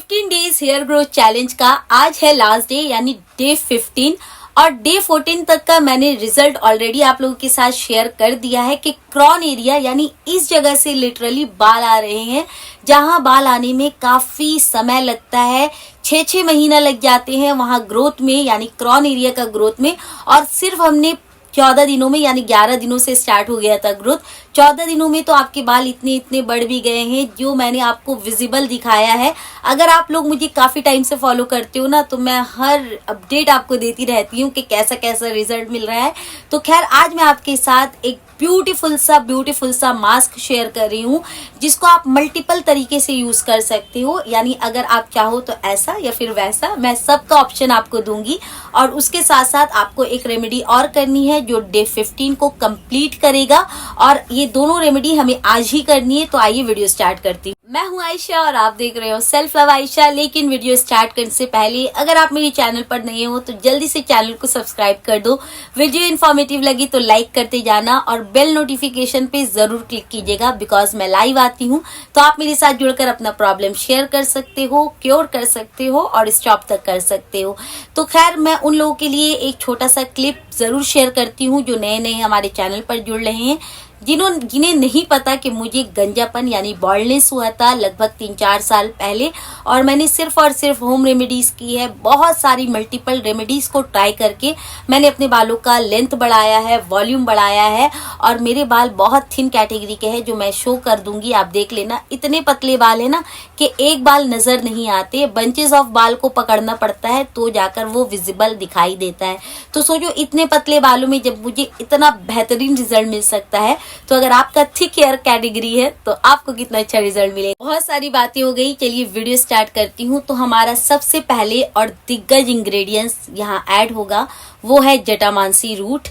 15 days hair growth challenge का आज है लास्ट डे यानी डे 15 और डे 14 तक का मैंने रिजल्ट ऑलरेडी आप लोगों के साथ शेयर कर दिया है कि क्रॉन एरिया यानी इस जगह से लिटरली बाल आ रहे हैं जहां बाल आने में काफी समय लगता है। 6 महीना लग जाते हैं वहां ग्रोथ में यानी क्रॉन एरिया का ग्रोथ में, और सिर्फ हमने 14 दिनों में यानी 11 दिनों से स्टार्ट हो गया था ग्रोथ। 14 दिनों में तो आपके बाल इतने इतने बढ़ भी गए हैं जो मैंने आपको विजिबल दिखाया है। अगर आप लोग मुझे काफी टाइम से फॉलो करते हो ना तो मैं हर अपडेट आपको देती रहती हूँ कि कैसा कैसा रिजल्ट मिल रहा है। तो खैर आज मैं आपके साथ एक ब्यूटीफुल सा मास्क शेयर कर रही हूँ जिसको आप मल्टीपल तरीके से यूज कर सकते हो, यानी अगर आप चाहो तो ऐसा या फिर वैसा, मैं सबका ऑप्शन आपको दूंगी। और उसके साथ साथ आपको एक रेमेडी और करनी है जो डे 15 को कंप्लीट करेगा, और ये दोनों रेमेडी हमें आज ही करनी है। तो आइए वीडियो स्टार्ट करती हूँ। मैं हूँ आयशा और आप देख रहे हो सेल्फ लव आयशा। लेकिन वीडियो स्टार्ट करने से पहले अगर आप मेरे चैनल पर नए हो तो जल्दी से चैनल को सब्सक्राइब कर दो। वीडियो इन्फॉर्मेटिव लगी तो लाइक करते जाना और बेल नोटिफिकेशन पे जरूर क्लिक कीजिएगा, बिकॉज मैं लाइव आती हूँ तो आप मेरे साथ जुड़कर अपना प्रॉब्लम शेयर कर सकते हो, क्योर कर सकते हो और स्टॉप तक कर सकते हो। तो खैर मैं उन लोगों के लिए एक छोटा सा क्लिप जरूर शेयर करती हूँ जो नए नए हमारे चैनल पर जुड़ रहे हैं, जिन्हें नहीं पता कि मुझे गंजापन यानी बॉल्डनेस हुआ था लगभग 3-4 साल पहले, और मैंने सिर्फ और सिर्फ होम रेमेडीज की है। बहुत सारी मल्टीपल रेमेडीज को ट्राई करके मैंने अपने बालों का लेंथ बढ़ाया है, वॉल्यूम बढ़ाया है, और मेरे बाल बहुत थिन कैटेगरी के हैं जो मैं शो कर दूंगी, आप देख लेना। इतने पतले बाल है ना कि एक बाल नजर नहीं आते, बंचेस ऑफ बाल को पकड़ना पड़ता है तो जाकर वो विजिबल दिखाई देता है। तो सोचो इतने पतले बालों में जब मुझे इतना बेहतरीन रिजल्ट मिल सकता है तो अगर आपका थिक हेयर कैटेगरी है तो आपको कितना अच्छा रिजल्ट मिलेगा। बहुत सारी बातें हो गई, चलिए वीडियो स्टार्ट करती हूँ। तो हमारा सबसे पहले और दिग्गज इंग्रेडिएंट्स यहाँ ऐड होगा वो है जटामांसी रूट।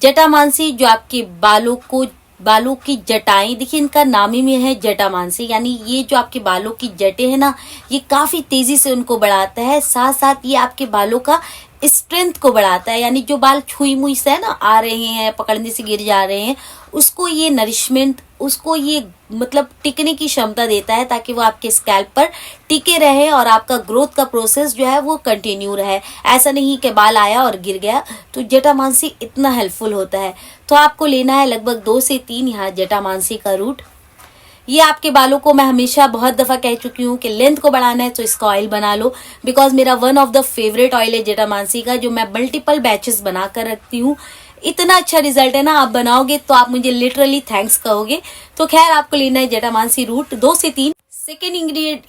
जटामांसी जो आपके बालों की जटाएं, देखिए इनका नाम ही में है जटामांसी, यानी ये जो आपके बालों की जटें हैं ना ये काफी तेजी से उनको बढ़ाता है। साथ साथ ये आपके बालों का स्ट्रेंथ को बढ़ाता है, यानी जो बाल छुई मुई से ना आ रहे हैं, पकड़ने से गिर जा रहे हैं, उसको ये नरिशमेंट, उसको ये मतलब टिकने की क्षमता देता है ताकि वो आपके स्कैल्प पर टिके रहे और आपका ग्रोथ का प्रोसेस जो है वो कंटिन्यू रहे। ऐसा नहीं कि बाल आया और गिर गया। तो जटामांसी इतना हेल्पफुल होता है। तो आपको लेना है लगभग 2 से 3 यहाँ जटामांसी का रूट। ये आपके बालों को मैं हमेशा बहुत दफा कह चुकी हूँ कि लेंथ को बढ़ाना है तो इसका ऑयल बना लो, बिकॉज मेरा one of the favourite oil है जटामांसी का, जो मैं मल्टीपल बैचेस बना कर रखती हूँ। इतना अच्छा रिजल्ट है ना, आप बनाओगे तो आप मुझे लिटरली थैंक्स कहोगे। तो खैर आपको लेना है जटामांसी रूट 2 से 3। सेकेंड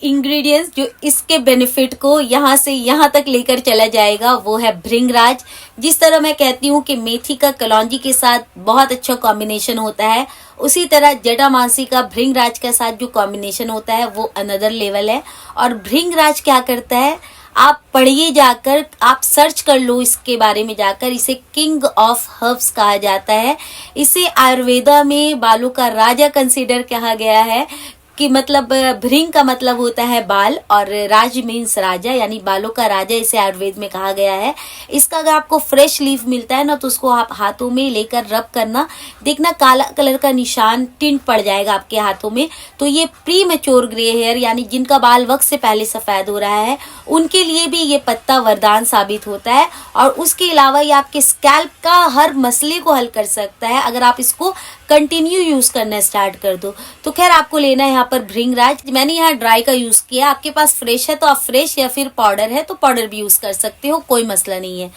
इंग्रेडिएंट्स जो इसके बेनिफिट को यहाँ से यहाँ तक लेकर चला जाएगा वो है भृंगराज। जिस तरह मैं कहती हूँ कि मेथी का कलौंजी के साथ बहुत अच्छा कॉम्बिनेशन होता है, उसी तरह जटामांसी का भृंगराज के साथ जो कॉम्बिनेशन होता है वो अनदर लेवल है। और भृंगराज क्या करता है, आप पढ़िए जाकर, आप सर्च कर लो इसके बारे में जाकर। इसे किंग ऑफ हर्ब्स कहा जाता है। इसे आयुर्वेदा में बालों का राजा कंसीडर कहा गया है कि मतलब भृंग का मतलब होता है बाल और राज मीन्स राजा, यानी बालों का राजा इसे आयुर्वेद में कहा गया है। इसका अगर आपको फ्रेश लीफ मिलता है ना तो उसको आप हाथों में लेकर रब करना, देखना काला कलर का निशान टिंट पड़ जाएगा आपके हाथों में। तो ये प्री मैच्योर ग्रे हेयर यानी जिनका बाल वक्त से पहले सफेद हो रहा है उनके लिए भी ये पत्ता वरदान साबित होता है। और उसके अलावा ये आपके स्कैल्प का हर मसले को हल कर सकता है अगर आप इसको कंटिन्यू यूज करना स्टार्ट कर दो। तो खैर आपको लेना है यहाँ पर भृंगराज। मैंने यहाँ ड्राई का यूज किया, आपके पास फ्रेश है तो आप फ्रेश, या फिर पाउडर है तो पाउडर भी यूज कर सकते हो, कोई मसला नहीं है।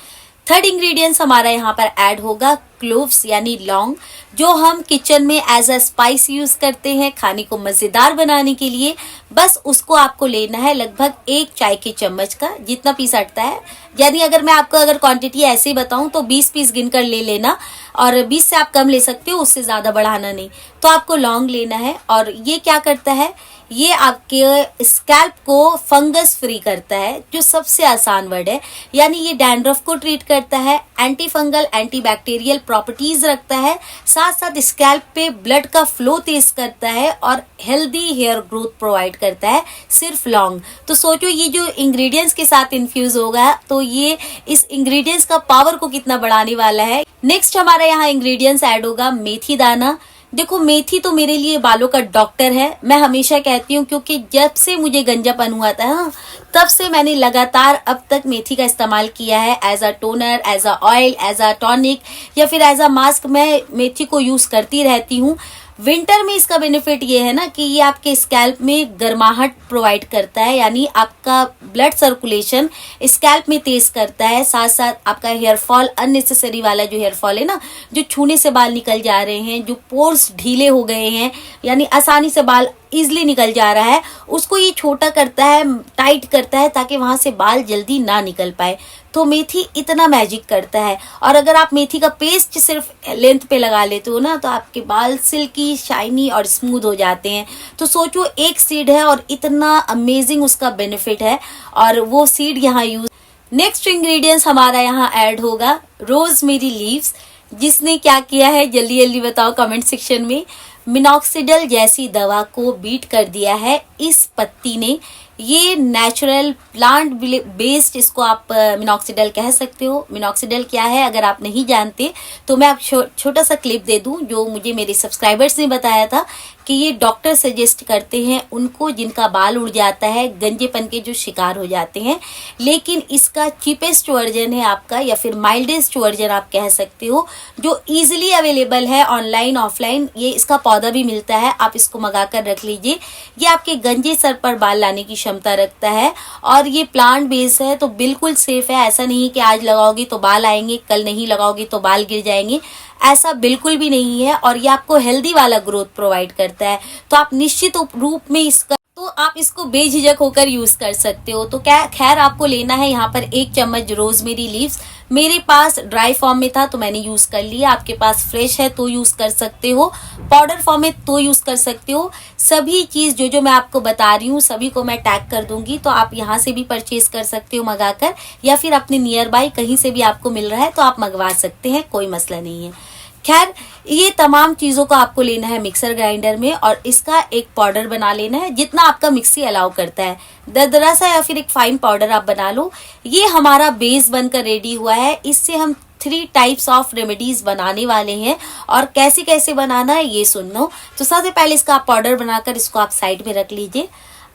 थर्ड इंग्रेडिएंट्स हमारा यहाँ पर ऐड होगा क्लोव्स यानी लौंग, जो हम किचन में एज अ स्पाइस यूज करते हैं खाने को मजेदार बनाने के लिए। बस उसको आपको लेना है लगभग 1 चाय के चम्मच का, जितना पीस अटता है। यानी अगर मैं आपको अगर क्वांटिटी ऐसे ही बताऊं तो 20 पीस गिनकर ले लेना, और 20 से आप कम ले सकते हो, उससे ज्यादा बढ़ाना नहीं। तो आपको लौंग लेना है, और ये क्या करता है, ये आपके स्कैल्प को फंगस फ्री करता है, जो सबसे आसान वर्ड है। यानी ये डैंड्रफ को ट्रीट करता है, anti fungal anti bacterial properties रखता है, साथ साथ स्कैल्प पे ब्लड का फ्लो तेज करता है और हेल्दी हेयर ग्रोथ प्रोवाइड करता है सिर्फ लौंग। तो सोचो ये जो इंग्रेडिएंट्स के साथ इन्फ्यूज होगा तो ये इस इंग्रेडिएंट्स का पावर को कितना बढ़ाने वाला है। नेक्स्ट हमारा यहाँ इंग्रेडिएंट्स ऐड होगा मेथी दाना। देखो मेथी तो मेरे लिए बालों का डॉक्टर है, मैं हमेशा कहती हूँ, क्योंकि जब से मुझे गंजापन हुआ था तब से मैंने लगातार अब तक मेथी का इस्तेमाल किया है as a toner, as a oil, as a tonic या फिर एज अ मास्क। मैं मेथी को यूज करती रहती हूँ। विंटर में इसका बेनिफिट ये है ना कि ये आपके स्कैल्प में गर्माहट प्रोवाइड करता है, यानी आपका ब्लड सर्कुलेशन स्कैल्प में तेज करता है। साथ साथ आपका हेयर फॉल, अननेसेसरी वाला जो हेयर फॉल है ना, जो छूने से बाल निकल जा रहे हैं, जो पोर्स ढीले हो गए हैं, यानी आसानी से बाल इजिली निकल जा रहा है, उसको ये छोटा करता है, टाइट करता है, ताकि वहां से बाल जल्दी ना निकल पाए। तो मेथी इतना मैजिक करता है। और अगर आप मेथी का पेस्ट सिर्फ लेंथ पे लगा लेते हो ना, तो आपके बाल सिल्की, शाइनी और स्मूथ हो जाते हैं। तो सोचो, एक सीड है और इतना अमेजिंग उसका बेनिफिट है, और वो सीड यहाँ यूज। नेक्स्ट इंग्रेडिएंट्स हमारा यहाँ ऐड होगा रोजमेरी लीव्स। जिसने क्या किया है जल्दी जल्दी बताओ कमेंट सेक्शन में। मिनॉक्सिडिल जैसी दवा को बीट कर दिया है इस पत्ती ने। ये नेचुरल प्लांट बेस्ड, इसको आप मिनॉक्सिडिल कह सकते हो। मिनॉक्सिडिल क्या है अगर आप नहीं जानते तो मैं आप छोटा सा क्लिप दे दूं, जो मुझे मेरे सब्सक्राइबर्स ने बताया था कि ये डॉक्टर सजेस्ट करते हैं उनको जिनका बाल उड़ जाता है, गंजेपन के जो शिकार हो जाते हैं। लेकिन इसका चीपेस्ट वर्जन है आपका, या फिर माइल्डेस्ट वर्जन आप कह सकते हो, जो इजीली अवेलेबल है ऑनलाइन ऑफलाइन। ये इसका पौधा भी मिलता है, आप इसको मंगा कर रख लीजिए। ये आपके गंजे सर पर बाल लाने की क्षमता रखता है, और ये प्लांट बेस्ड है, तो बिल्कुल सेफ है। ऐसा नहीं कि आज लगाओगे तो बाल आएंगे, कल नहीं लगाओगे तो बाल गिर जाएंगे, ऐसा बिल्कुल भी नहीं है। और ये आपको हेल्दी वाला ग्रोथ प्रोवाइड करता है। तो आप निश्चित रूप में इसको बेझिझक होकर यूज कर सकते हो। तो क्या खैर आपको लेना है यहाँ पर 1 चम्मच रोजमेरी लीव्स। मेरे पास ड्राई फॉर्म में था तो मैंने यूज कर लिया। आपके पास फ्रेश है तो यूज कर सकते हो, पाउडर फॉर्म में तो यूज कर सकते हो। सभी चीज जो मैं आपको बता रही हूँ सभी को मैं टैग कर दूंगी, तो आप यहाँ से भी परचेज कर सकते हो मंगाकर, या फिर अपने नियर बाय कहीं से भी आपको मिल रहा है तो आप मंगवा सकते हैं, कोई मसला नहीं है। खैर, ये तमाम चीजों को आपको लेना है मिक्सर ग्राइंडर में, और इसका एक पाउडर बना लेना है जितना आपका मिक्सी अलाउ करता है। दरदरा सा या फिर एक फाइन पाउडर आप बना लो। ये हमारा बेस बनकर रेडी हुआ है। इससे हम 3 टाइप्स ऑफ रेमेडीज बनाने वाले हैं, और कैसे कैसे बनाना है ये सुन लो। तो सबसे पहले इसका आप पाउडर बनाकर इसको आप साइड में रख लीजिए।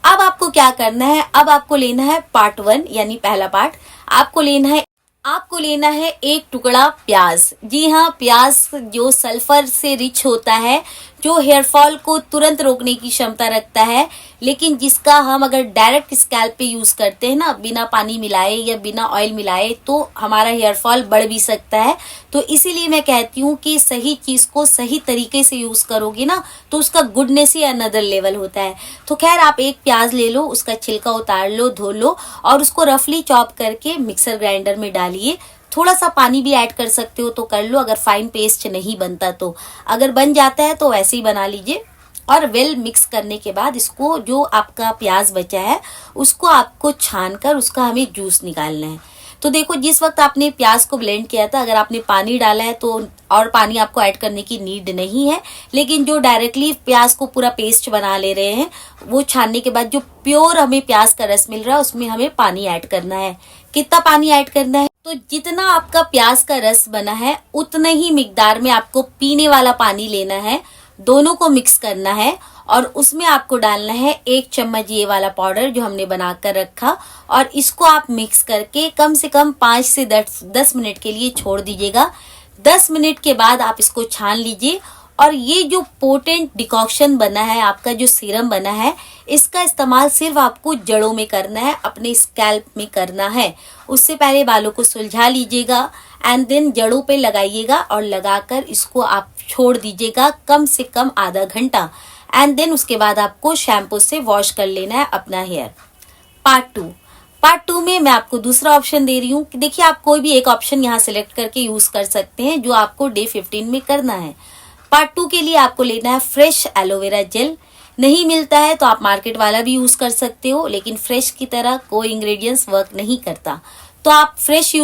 अब आपको क्या करना है, अब आपको लेना है पार्ट 1 यानी पहला पार्ट। आपको लेना है 1 टुकड़ा प्याज। जी हाँ, प्याज जो सल्फर से रिच होता है, जो हेयर फॉल को तुरंत रोकने की क्षमता रखता है, लेकिन जिसका हम अगर डायरेक्ट स्कैल्प पे यूज करते हैं ना, बिना पानी मिलाए या बिना ऑयल मिलाए, तो हमारा हेयर फॉल बढ़ भी सकता है। तो इसीलिए मैं कहती हूँ कि सही चीज को सही तरीके से यूज करोगे ना, तो उसका गुडनेस ही अनदर लेवल होता है। तो खैर, आप 1 प्याज ले लो, उसका छिलका उतार लो, धो लो, और उसको रफली चॉप करके मिक्सर ग्राइंडर में डालिए। थोड़ा सा पानी भी ऐड कर सकते हो तो कर लो, अगर फाइन पेस्ट नहीं बनता तो। अगर बन जाता है तो वैसे ही बना लीजिए। और वेल मिक्स करने के बाद इसको, जो आपका प्याज बचा है उसको आपको छान कर उसका हमें जूस निकालना है। तो देखो, जिस वक्त आपने प्याज को ब्लेंड किया था, अगर आपने पानी डाला है तो और पानी आपको ऐड करने की नीड नहीं है। लेकिन जो डायरेक्टली प्याज को पूरा पेस्ट बना ले रहे हैं, वो छानने के बाद जो प्योर हमें प्याज का रस मिल रहा है, उसमें हमें पानी ऐड करना है। कितना पानी ऐड करना है? तो जितना आपका प्याज का रस बना है उतने ही मिकदार में आपको पीने वाला पानी लेना है। दोनों को मिक्स करना है, और उसमें आपको डालना है 1 चम्मच ये वाला पाउडर जो हमने बनाकर रखा, और इसको आप मिक्स करके कम से कम 5 से 10 मिनट के लिए छोड़ दीजिएगा। 10 मिनट के बाद आप इसको छान लीजिए। और ये जो पोटेंट डिकॉक्शन बना है, आपका जो सीरम बना है, इसका इस्तेमाल सिर्फ आपको जड़ों में करना है, अपने स्कैल्प में करना है। उससे पहले बालों को सुलझा लीजिएगा, एंड देन जड़ों पे लगाइएगा, और लगाकर इसको आप छोड़ दीजिएगा कम से कम आधा घंटा। एंड देन उसके बाद आपको शैम्पू से वॉश कर लेना है अपना हेयर। पार्ट 2 में मैं आपको दूसरा ऑप्शन दे रही हूँ कि देखिए, आप कोई भी एक ऑप्शन यहाँ सिलेक्ट करके यूज कर सकते हैं जो आपको डे 15 में करना है। पार्ट 2 के लिए आपको लेना है फ्रेश एलोवेरा जेल। नहीं मिलता है तो आप मार्केट वाला भी यूज कर सकते हो, लेकिन फ्रेश की तरह कोई इंग्रेडिएंट्स वर्क नहीं करता। तो आप फ्रेश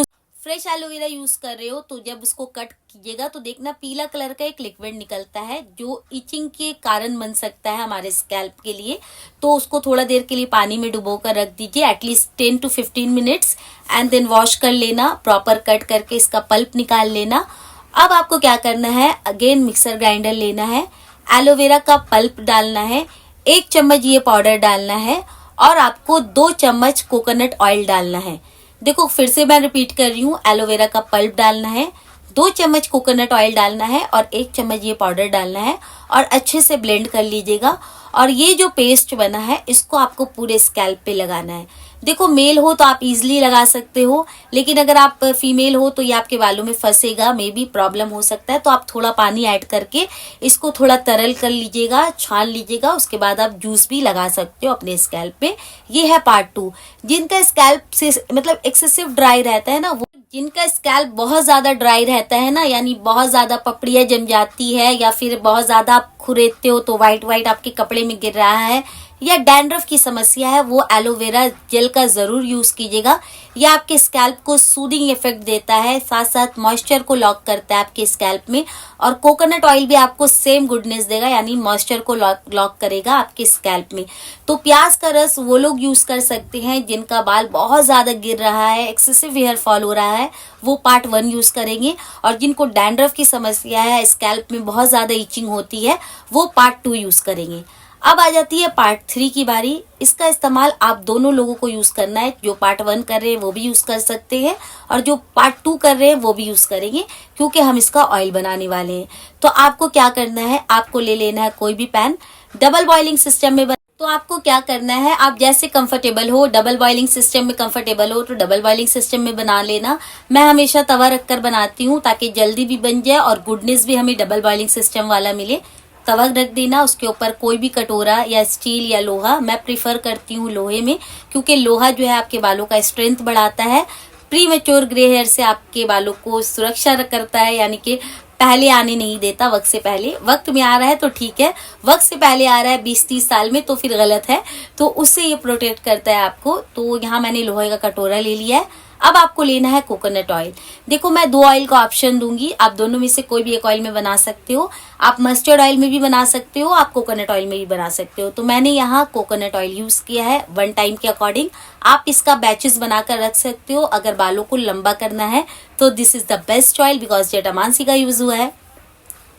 एलोवेरा यूज कर रहे हो तो जब उसको कट कीजिएगा तो देखना पीला कलर का एक लिक्विड निकलता है, जो इचिंग के कारण बन सकता है हमारे स्कैल्प के लिए। तो उसको थोड़ा देर के लिए पानी में डुबो कर रख दीजिए, at least 10 to 15 minutes, and then wash कर लेना, प्रॉपर कट करके इसका पल्प निकाल लेना। अब आपको क्या करना है, अगेन मिक्सर ग्राइंडर लेना है, एलोवेरा का पल्प डालना है, 1 चम्मच ये पाउडर डालना है, और आपको 2 चम्मच कोकोनट ऑयल डालना है। देखो फिर से मैं रिपीट कर रही हूँ, एलोवेरा का पल्प डालना है, 2 चम्मच कोकोनट ऑयल डालना है और 1 चम्मच ये पाउडर डालना है और अच्छे से ब्लेंड कर लीजिएगा। और ये जो पेस्ट बना है इसको आपको पूरे स्कैल्प पे लगाना है। देखो मेल हो तो आप इजीली लगा सकते हो, लेकिन अगर आप फीमेल हो तो ये आपके बालों में फंसेगा, मे बी प्रॉब्लम हो सकता है। तो आप थोड़ा पानी ऐड करके इसको थोड़ा तरल कर लीजिएगा, छान लीजिएगा। उसके बाद आप जूस भी लगा सकते हो अपने स्कैल्प पे। ये है पार्ट 2। जिनका स्कैल्प से मतलब एक्सेसिव ड्राई रहता है ना, वो जिनका स्कैल्प बहुत ज्यादा ड्राई रहता है ना, यानी बहुत ज्यादा पपड़ियां जम जाती है या फिर बहुत ज्यादा आप खुरेदते हो तो वाइट वाइट आपके कपड़े में गिर रहा है, या डैंड्रफ की समस्या है, वो एलोवेरा जेल का जरूर यूज कीजिएगा। यह आपके स्कैल्प को सूदिंग इफेक्ट देता है, साथ साथ मॉइस्चर को लॉक करता है आपके स्कैल्प में। और कोकोनट ऑयल भी आपको सेम गुडनेस देगा, यानी मॉइस्चर को लॉक करेगा आपके स्कैल्प में। तो प्याज का रस वो लोग यूज कर सकते हैं जिनका बाल बहुत ज्यादा गिर रहा है, एक्सेसिव हेयर फॉल हो रहा है, वो पार्ट 1 यूज करेंगे। और जिनको डैंड्रफ की समस्या है, स्कैल्प में बहुत ज्यादा इचिंग होती है, वो पार्ट 2 यूज करेंगे। अब आ जाती है पार्ट 3 की बारी। इसका इस्तेमाल आप दोनों लोगों को यूज करना है। जो पार्ट 1 कर रहे हैं वो भी यूज कर सकते हैं और जो पार्ट 2 कर रहे हैं वो भी यूज करेंगे, क्योंकि हम इसका ऑयल बनाने वाले हैं। तो आपको क्या करना है, आपको ले लेना है कोई भी पैन, डबल बॉइलिंग सिस्टम में तो आपको क्या करना है, आप जैसे कंफर्टेबल हो, डबल बॉइलिंग सिस्टम में कंफर्टेबल हो तो डबल बॉइलिंग सिस्टम में बना लेना। मैं हमेशा तवा रखकर बनाती हूँ ताकि जल्दी भी बन जाए और गुडनेस भी हमें डबल बॉइलिंग सिस्टम वाला मिले। तवा रख देना, उसके ऊपर कोई भी कटोरा या स्टील या लोहा, मैं प्रिफर करती हूँ लोहे में, क्योंकि लोहा जो है आपके बालों का स्ट्रेंथ बढ़ाता है, प्री मैच्योर ग्रे हेयर से आपके बालों को सुरक्षा करता है, यानी कि पहले आने नहीं देता वक्त से पहले। वक्त में आ रहा है तो ठीक है, वक्त से पहले आ रहा है 20-30 साल में तो फिर गलत है। तो उससे ये प्रोटेक्ट करता है आपको। तो यहाँ मैंने लोहे का कटोरा ले लिया है। अब आपको लेना है कोकोनट ऑयल। देखो मैं 2 ऑयल का ऑप्शन दूंगी, आप दोनों में से कोई भी एक ऑयल में बना सकते हो। आप मस्टर्ड ऑयल में भी बना सकते हो, आप कोकोनट ऑयल में भी बना सकते हो। तो मैंने यहाँ कोकोनट ऑयल यूज किया है 1 टाइम के अकॉर्डिंग। आप इसका बैचेस बनाकर रख सकते हो अगर बालों को लंबा करना है तो this is the best oil, because Jatamansi का यूज हुआ है।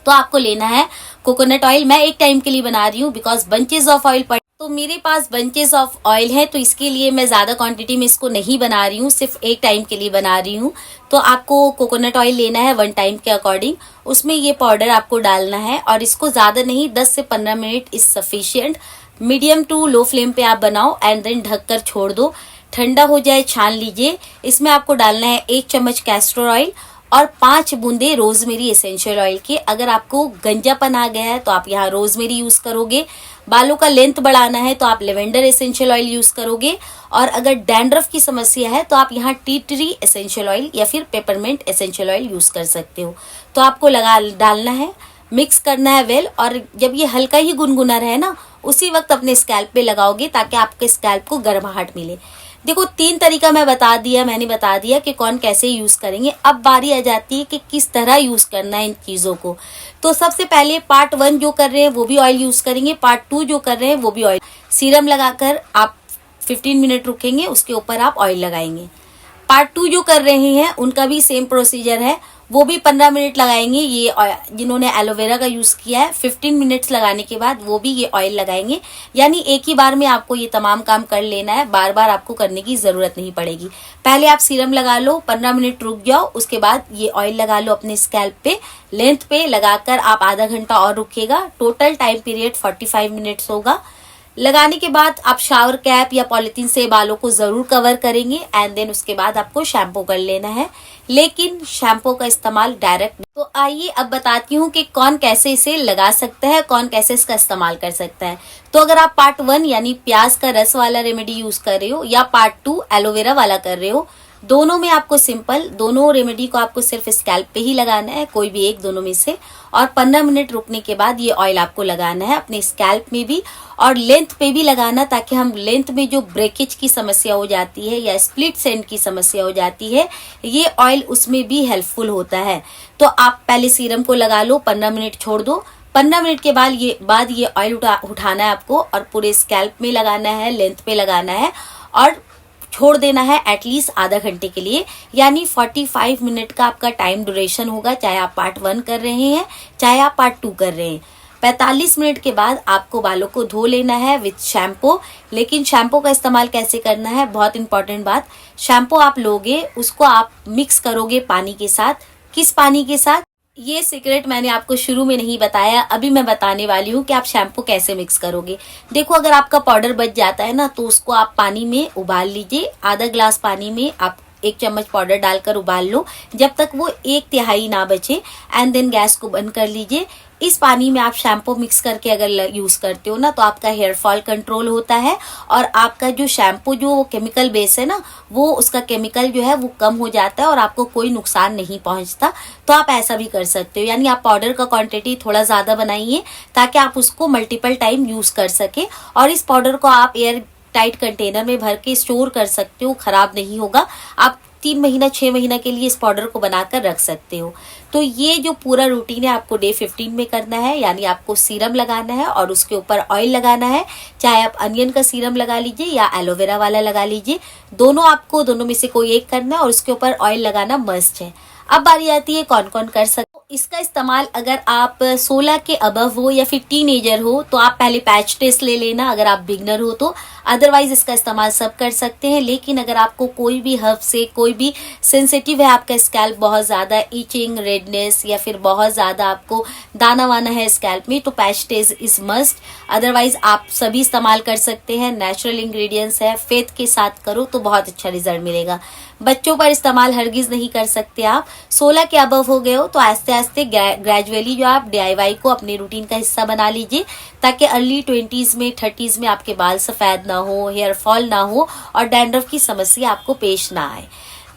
तो आपको लेना है कोकोनट ऑयल। मैं 1 टाइम के लिए बना रही हूँ बिकॉज बंचेस ऑफ ऑयल तो मेरे पास बंचेस ऑफ ऑयल है, तो इसके लिए मैं ज्यादा क्वांटिटी में इसको नहीं बना रही हूँ, सिर्फ 1 टाइम के लिए बना रही हूँ। तो आपको कोकोनट ऑयल लेना है 1 टाइम के अकॉर्डिंग। उसमें ये पाउडर आपको डालना है और इसको ज्यादा नहीं, 10 से 15 minute is sufficient. Medium to low flame पे आप बनाओ एंड देन ढककर छोड़ दो, ठंडा हो जाए, छान लीजिए। इसमें आपको डालना है 1 चम्मच कैस्टर ऑयल और 5 बूंदे रोजमेरी एसेंशियल ऑयल के। अगर आपको गंजापन आ गया है तो आप यहाँ रोजमेरी यूज करोगे, बालों का लेंथ बढ़ाना है तो आप लेवेंडर एसेंशियल ऑयल यूज करोगे, और अगर डैंड्रफ की समस्या है तो आप यहाँ टी ट्री एसेंशियल ऑयल या फिर पेपरमेंट एसेंशियल ऑयल यूज कर सकते हो। तो आपको डालना है, मिक्स करना है वेल, और जब ये हल्का ही गुनगुना रहे ना, उसी वक्त अपने स्कैल्प पे लगाओगे ताकि आपके स्कैल्प को गर्माहट मिले। देखो 3 तरीका मैंने बता दिया कि कौन कैसे यूज करेंगे। अब बारी आ जाती है कि किस तरह यूज करना है इन चीजों को। तो सबसे पहले पार्ट 1 जो कर रहे हैं वो भी ऑयल यूज करेंगे, पार्ट 2 जो कर रहे हैं वो भी ऑयल। सीरम लगाकर आप 15 मिनट रुकेंगे, उसके ऊपर आप ऑयल लगाएंगे। पार्ट 2 जो कर रहे हैं उनका भी सेम प्रोसीजर है, वो भी 15 मिनट लगाएंगे। ये जिन्होंने एलोवेरा का यूज किया है 15 मिनट्स लगाने के बाद वो भी ये ऑयल लगाएंगे। यानी एक ही बार में आपको ये तमाम काम कर लेना है, बार बार आपको करने की जरूरत नहीं पड़ेगी। पहले आप सीरम लगा लो, 15 मिनट रुक जाओ, उसके बाद ये ऑयल लगा लो अपने स्कैल्प पे, लेंथ पे लगाकर आप आधा घंटा और रुकिएगा। टोटल टाइम पीरियड 45 मिनट्स होगा। लगाने के बाद आप शावर कैप या पॉलिथीन से बालों को जरूर कवर करेंगे एंड देन उसके बाद आपको शैम्पू कर लेना है, लेकिन शैम्पू का इस्तेमाल डायरेक्ट। तो आइए अब बताती हूँ कि कौन कैसे इसे लगा सकता है, कौन कैसे इसका इस्तेमाल कर सकता है। तो अगर आप पार्ट 1 यानी प्याज का रस वाला रेमेडी यूज कर रहे हो या पार्ट 2 एलोवेरा वाला कर रहे हो, दोनों में आपको सिंपल, दोनों रेमेडी को आपको सिर्फ स्कैल्प पे ही लगाना है, कोई भी एक दोनों में से, और 15 मिनट रुकने के बाद ये ऑयल आपको लगाना है अपने स्कैल्प में भी और लेंथ पे भी लगाना, ताकि हम लेंथ में जो ब्रेकेज की समस्या हो जाती है या स्प्लिट एंड की समस्या हो जाती है, ये ऑयल उसमें भी हेल्पफुल होता है। तो आप पहले सीरम को लगा लो, 15 मिनट छोड़ दो, 15 मिनट के बाद ये ऑयल उठाना है आपको और पूरे स्कैल्प में लगाना है, लेंथ पे लगाना है और छोड़ देना है एटलीस्ट आधा घंटे के लिए, यानी 45 मिनट का आपका टाइम ड्यूरेशन होगा, चाहे आप पार्ट 1 कर रहे हैं चाहे आप पार्ट 2 कर रहे हैं। 45 मिनट के बाद आपको बालों को धो लेना है विथ शैम्पू। लेकिन शैम्पू का इस्तेमाल कैसे करना है, बहुत इंपॉर्टेंट बात। शैम्पू आप लोगे, उसको आप मिक्स करोगे पानी के साथ। किस पानी के साथ, ये सीक्रेट मैंने आपको शुरू में नहीं बताया, अभी मैं बताने वाली हूँ कि आप शैम्पू कैसे मिक्स करोगे। देखो, अगर आपका पाउडर बच जाता है ना, तो उसको आप पानी में उबाल लीजिए। आधा ग्लास पानी में आप 1 चम्मच पाउडर डालकर उबाल लो जब तक वो 1/3 ना बचे, एंड देन गैस को बंद कर लीजिए। इस पानी में आप शैम्पू मिक्स करके अगर यूज करते हो ना, तो आपका हेयर फॉल कंट्रोल होता है, और आपका जो शैम्पू जो केमिकल बेस है ना, वो उसका केमिकल जो है वो कम हो जाता है और आपको कोई नुकसान नहीं पहुंचता। तो आप ऐसा भी कर सकते हो, यानी आप पाउडर का क्वांटिटी थोड़ा ज्यादा बनाइए ताकि आप उसको मल्टीपल टाइम यूज कर सके। और इस पाउडर को आप एयर टाइट कंटेनर में भर के स्टोर कर सकते हो, खराब नहीं होगा। आप 3 महीना 6 महीना के लिए इस पाउडर को बनाकर रख सकते हो। तो ये जो पूरा रूटीन है आपको डे 15 में करना है, यानी आपको सीरम लगाना है और उसके ऊपर ऑयल लगाना है। चाहे आप अनियन का सीरम लगा लीजिए या एलोवेरा वाला लगा लीजिए, दोनों में से कोई एक करना है और उसके ऊपर ऑयल लगाना मस्ट है। अब बारी आती है कौन कौन कर सकते। इसका इस्तेमाल अगर आप 16 के अबव हो या फिर टीनेजर हो तो आप पहले पैच टेस्ट ले लेना, अगर आप बिगनर हो तो। अदरवाइज इसका इस्तेमाल सब कर सकते हैं। लेकिन अगर आपको कोई भी हर्ब से कोई भी सेंसिटिव है, आपका स्कैल्प बहुत ज्यादा इचिंग, रेडनेस या फिर बहुत ज्यादा आपको दाना वाना है स्कैल्प में, तो patch test is must. Otherwise आप सभी इस्तेमाल कर सकते हैं, नेचुरल इंग्रेडिएंट्स है, फेथ के साथ करो तो बहुत अच्छा रिजल्ट मिलेगा। बच्चों पर इस्तेमाल हरगिज नहीं कर सकते आप। 16 के अबव हो गए हो तो आस्ते आस्ते ग्रेजुअली जो आप DIY को अपने रूटीन का हिस्सा बना लीजिए, ताकि अर्ली 20s में 30s में आपके बाल सफेद ना हो, हेयर फॉल ना हो और डैंड्रफ की समस्या आपको पेश ना आए।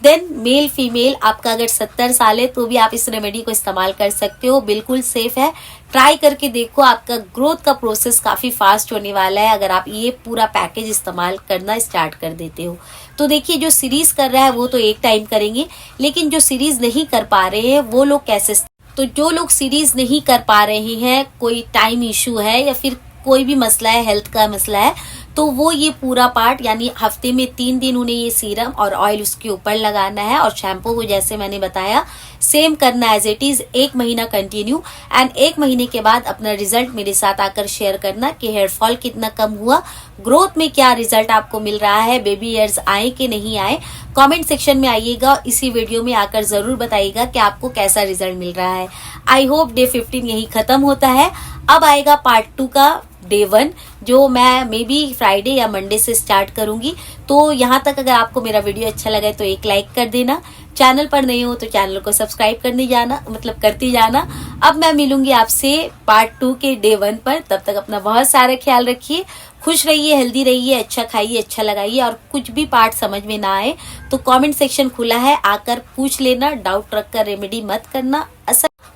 देन मेल फीमेल, आपका अगर 70 साल है तो भी आप इस रेमेडी को इस्तेमाल कर सकते हो, बिल्कुल सेफ है। ट्राई करके देखो, आपका ग्रोथ का प्रोसेस काफी फास्ट होने वाला है अगर आप ये पूरा पैकेज इस्तेमाल करना स्टार्ट कर देते हो। तो देखिए, जो सीरीज कर रहा है वो तो एक टाइम करेंगे, लेकिन जो सीरीज नहीं कर पा रहे हैं वो लोग कैसे। तो जो लोग सीरीज नहीं कर पा रहे हैं, कोई टाइम इशू है या फिर कोई भी मसला है, हेल्थ का मसला है, तो वो ये पूरा पार्ट, यानी हफ्ते में 3 दिन उन्हें ये सीरम और ऑयल उसके ऊपर लगाना है, और शैम्पू को जैसे मैंने बताया सेम करना एज इट इज 1 महीना कंटिन्यू। एंड 1 महीने के बाद अपना रिजल्ट मेरे साथ आकर शेयर करना कि हेयर फॉल कितना कम हुआ, ग्रोथ में क्या रिजल्ट आपको मिल रहा है, बेबी हेयर्स आए कि नहीं आए। कमेंट सेक्शन में आइएगा, इसी वीडियो में आकर जरूर बताइएगा कि आपको कैसा रिजल्ट मिल रहा है। आई होप डे 15 यही खत्म होता है। अब आएगा पार्ट 2 का डे 1, जो मैं मे बी फ्राइडे या मंडे से स्टार्ट करूंगी। तो यहाँ तक अगर आपको मेरा वीडियो अच्छा लगा तो एक लाइक कर देना, चैनल पर नहीं हो तो चैनल को सब्सक्राइब करते जाना। अब मैं मिलूंगी आपसे पार्ट 2 के डे 1 पर। तब तक अपना बहुत सारा ख्याल रखिए, खुश रहिए, हेल्दी रहिए, अच्छा खाइए, अच्छा लगाइए। और कुछ भी पार्ट समझ में ना आए तो कमेंट सेक्शन खुला है, आकर पूछ लेना। डाउट रखकर रेमेडी मत करना,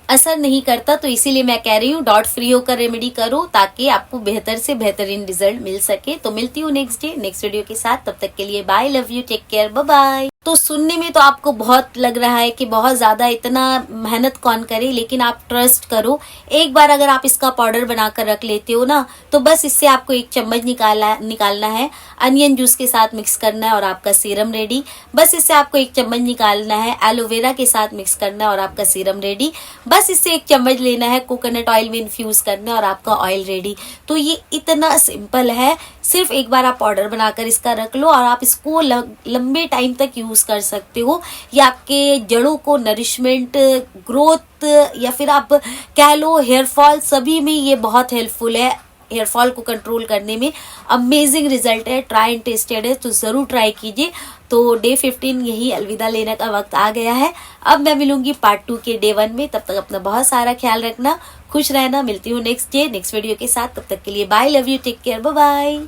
असर नहीं करता, तो इसीलिए मैं कह रही हूँ डाउट फ्री होकर रेमेडी करो ताकि आपको बेहतर से बेहतरीन रिजल्ट मिल सके। तो मिलती हूँ नेक्स्ट वीडियो के साथ, तब तक के लिए bye, love you, take care, bye bye. तो सुनने में तो आपको बहुत लग रहा है कि बहुत ज्यादा इतना मेहनत कौन करे, लेकिन आप ट्रस्ट करो, एक बार अगर आप इसका पाउडर बनाकर रख लेते हो ना, तो बस इससे आपको 1 चम्मच निकालना है, अनियन जूस के साथ मिक्स करना है और आपका सीरम रेडी। बस इससे आपको 1 चम्मच निकालना है, एलोवेरा के साथ मिक्स करना है और आपका सीरम रेडी। बस इससे 1 चम्मच लेना है, कोकोनट ऑयल में इन्फ्यूज करना है और आपका ऑयल रेडी। तो ये इतना सिंपल है, सिर्फ एक बार आप पाउडर बनाकर इसका रख लो और आप इसको लंबे टाइम तक यूज कर सकते हो। ये आपके जड़ों को नरिशमेंट, ग्रोथ या फिर आप कह लो हेयर फॉल, सभी में ये बहुत हेल्पफुल है। हेयर फॉल को कंट्रोल करने में अमेजिंग रिजल्ट है, ट्राई एंड टेस्टेड है, तो जरूर ट्राई कीजिए। तो डे 15 यही अलविदा लेने का वक्त आ गया है। अब मैं मिलूंगी पार्ट 2 के डे 1 में। तब तक अपना बहुत सारा ख्याल रखना, खुश रहना। मिलती हूँ नेक्स्ट वीडियो के साथ, तब तक के लिए bye, love you, take care, bye bye.